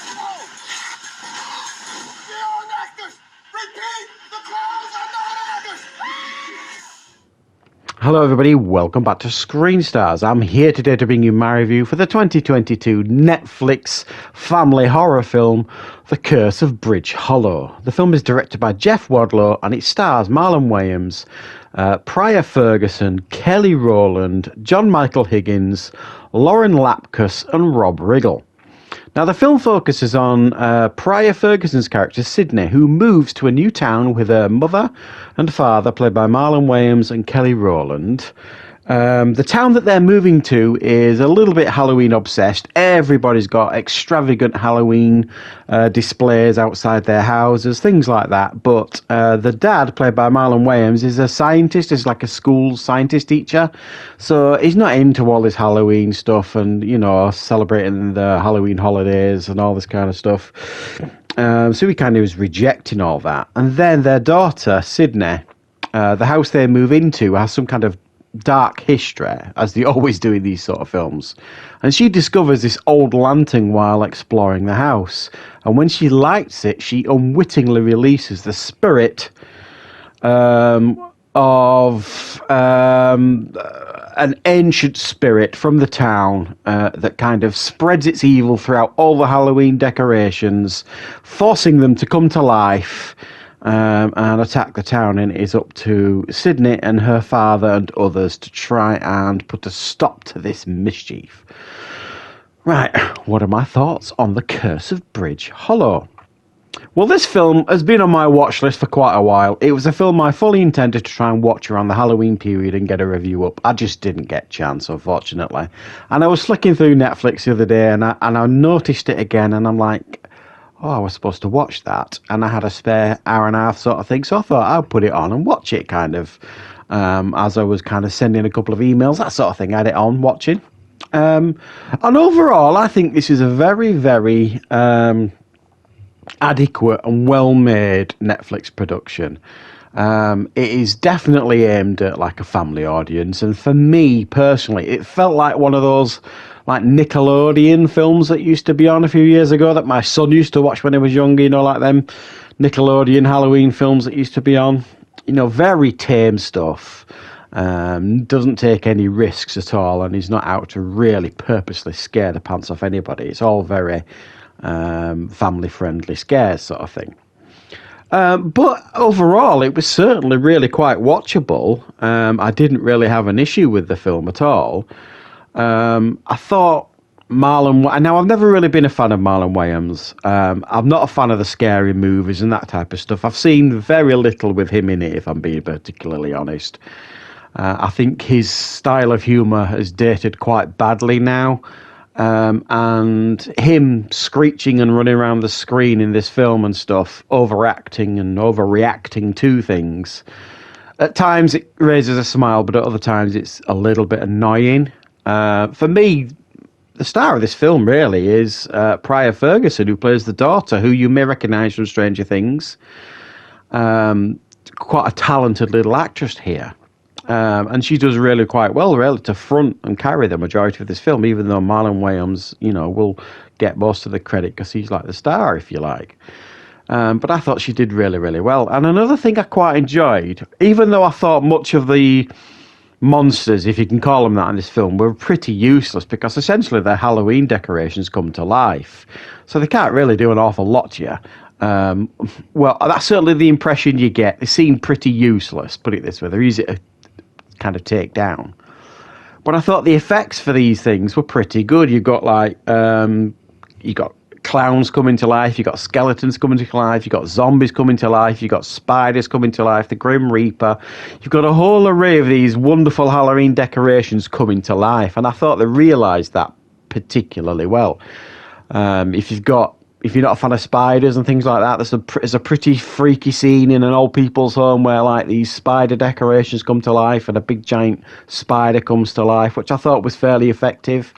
They aren't actors! Repeat! The clowns are not actors! Hello everybody, welcome back to Screenstars. I'm here today to bring you my review for the 2022 Netflix family horror film, The Curse of Bridge Hollow. The film is directed by Jeff Wadlow and it stars Marlon Wayans, Pryor Ferguson, Kelly Rowland, John Michael Higgins, Lauren Lapkus and Rob Riggle. Now, the film focuses on Pryor Ferguson's character, Sydney, who moves to a new town with her mother and father, played by Marlon Wayans and Kelly Rowland. The town that they're moving to is a little bit Halloween obsessed. Everybody's got extravagant Halloween displays outside their houses, things like that. But the dad, played by Marlon Wayans, is a scientist, is like a school scientist teacher. So he's not into all this Halloween stuff and, you know, celebrating the Halloween holidays and all this kind of stuff. So he kind of is rejecting all that. And then their daughter, Sydney, the house they move into has some kind of dark history, as they always do in these sort of films, and she discovers this old lantern while exploring the house, and when she lights it she unwittingly releases the spirit of an ancient spirit from the town that kind of spreads its evil throughout all the Halloween decorations, forcing them to come to life and attack the town, and it is up to Sydney and her father and others to try and put a stop to this mischief. Right, what are my thoughts on The Curse of Bridge Hollow? Well, this film has been on my watch list for quite a while. It was a film I fully intended to try and watch around the Halloween period and get a review up. I just didn't get a chance, unfortunately. And I was flicking through Netflix the other day and I noticed it again, and I'm like, oh, I was supposed to watch that, and I had a spare hour and a half sort of thing, so I thought I'll put it on and watch it kind of as I was kind of sending a couple of emails, that sort of thing. I had it on watching. And overall, I think this is a very, very adequate and well-made Netflix production. It is definitely aimed at like a family audience, and for me personally, it felt like one of those like Nickelodeon films that used to be on a few years ago that my son used to watch when he was younger, you know, like them Nickelodeon Halloween films that used to be on. You know, very tame stuff. Doesn't take any risks at all, and he's not out to really purposely scare the pants off anybody. It's all very family-friendly scares sort of thing. But overall, it was certainly really quite watchable. I didn't really have an issue with the film at all. I thought Marlon... Now, I've never really been a fan of Marlon Wayans. I'm not a fan of the scary movies and that type of stuff. I've seen very little with him in it, if I'm being particularly honest. I think his style of humour has dated quite badly now. And him screeching and running around the screen in this film and stuff, overacting and overreacting to things. At times it raises a smile, but at other times it's a little bit annoying. For me, the star of this film really is Pryor Ferguson, who plays the daughter, who you may recognise from Stranger Things. Quite a talented little actress here. And she does really quite well, really, to front and carry the majority of this film, even though Marlon Wayans, you know, will get most of the credit because he's like the star, if you like. But I thought she did really, really well. And another thing I quite enjoyed, even though I thought much of the monsters, if you can call them that, in this film were pretty useless, because essentially their Halloween decorations come to life. So they can't really do an awful lot to you. Well, that's certainly the impression you get. They seem pretty useless, put it this way. They're easy to kind of take down. But I thought the effects for these things were pretty good. You've got like, you got clowns coming to life, you got skeletons coming to life, you got zombies coming to life, you got spiders coming to life, the Grim Reaper. You've got a whole array of these wonderful Halloween decorations coming to life, and I thought they realised that particularly well. If you're not a fan of spiders and things like that, there's a pretty freaky scene in an old people's home where like these spider decorations come to life and a big giant spider comes to life, which I thought was fairly effective.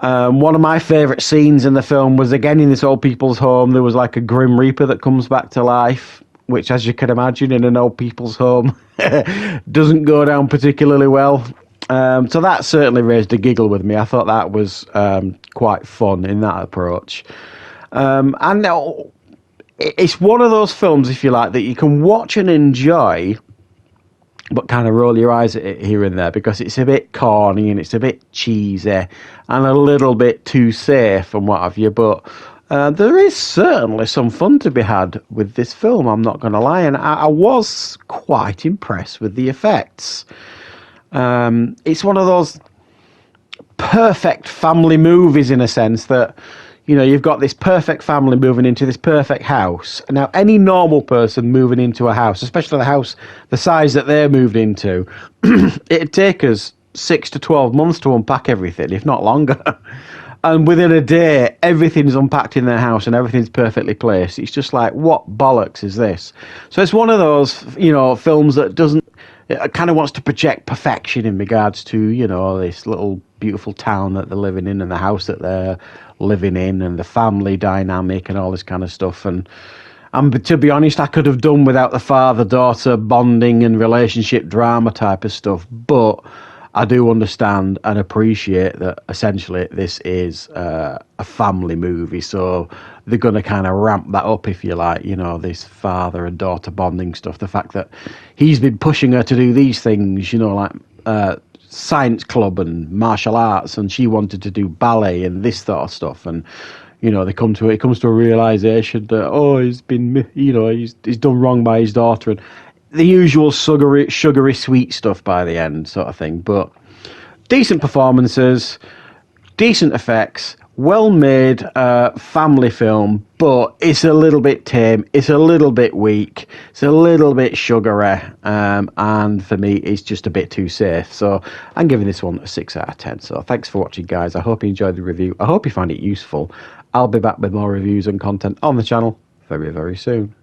One of my favourite scenes in the film was, again, in this old people's home. There was like a Grim Reaper that comes back to life, which, as you can imagine, in an old people's home doesn't go down particularly well. So that certainly raised a giggle with me. I thought that was quite fun in that approach. And now it's one of those films, if you like, that you can watch and enjoy, but kind of roll your eyes at it here and there because it's a bit corny and it's a bit cheesy and a little bit too safe and what have you. But there is certainly some fun to be had with this film, I'm not going to lie. And I was quite impressed with the effects. It's one of those perfect family movies in a sense that, you know, you've got this perfect family moving into this perfect house. Now, any normal person moving into a house, especially the house the size that they're moved into, it'd take us 6 to 12 months to unpack everything, if not longer. And within a day, everything's unpacked in their house and everything's perfectly placed. It's just like, what bollocks is this? So it's one of those, you know, films that doesn't, it kind of wants to project perfection in regards to, you know, this little beautiful town that they're living in and the house that they're living in and the family dynamic and all this kind of stuff. And to be honest, I could have done without the father-daughter bonding and relationship drama type of stuff. But I do understand and appreciate that essentially this is a family movie. So they're going to kind of ramp that up, if you like, you know, this father and daughter bonding stuff. The fact that he's been pushing her to do these things, you know, like science club and martial arts, and she wanted to do ballet and this sort of stuff. And, you know, it comes to a realization that, oh, he's been, you know, he's done wrong by his daughter, and the usual sugary sweet stuff by the end sort of thing. But decent performances, decent effects, well made family film, but it's a little bit tame, it's a little bit weak, it's a little bit sugary, and for me it's just a bit too safe. So I'm giving this one a 6 out of 10. So thanks for watching, guys. I hope you enjoyed the review. I hope you find it useful. I'll be back with more reviews and content on the channel very, very soon.